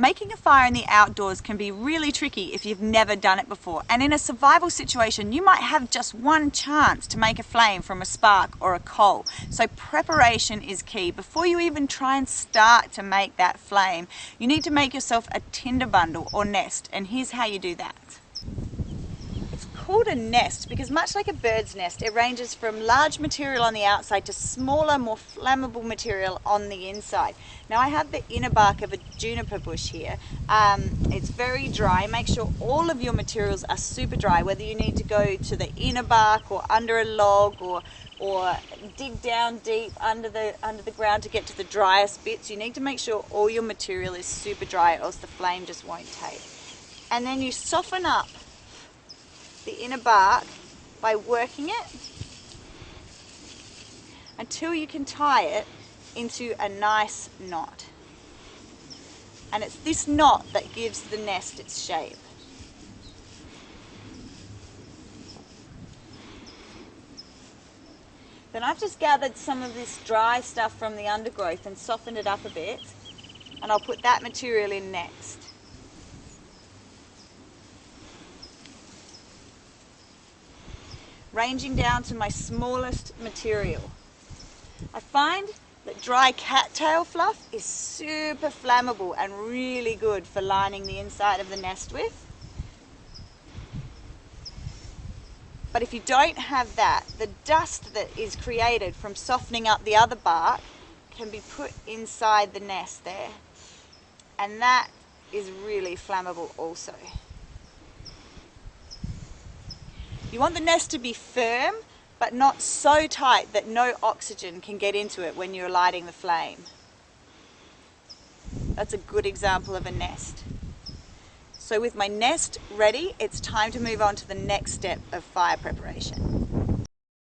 Making a fire in the outdoors can be really tricky if you've never done it before, and in a survival situation you might have just one chance to make a flame from a spark or a coal. So preparation is key. Before you even try and start to make that flame, you need to make yourself a tinder bundle or nest, and here's how you do that. It's called a nest because much like a bird's nest, it ranges from large material on the outside to smaller, more flammable material on the inside. Now I have the inner bark of a juniper bush here. It's very dry. Make sure all of your materials are super dry, whether you need to go to the inner bark or under a log or dig down deep under the ground to get to the driest bits. You need to make sure all your material is super dry, or else the flame just won't take. And then you soften up the inner bark by working it until you can tie it into a nice knot. And it's this knot that gives the nest its shape. Then I've just gathered some of this dry stuff from the undergrowth and softened it up a bit, and I'll put that material in next. Ranging down to my smallest material. I find that dry cattail fluff is super flammable and really good for lining the inside of the nest with. But if you don't have that, the dust that is created from softening up the other bark can be put inside the nest there, and that is really flammable also. You want the nest to be firm, but not so tight that no oxygen can get into it when you're lighting the flame. That's a good example of a nest. So with my nest ready, it's time to move on to the next step of fire preparation.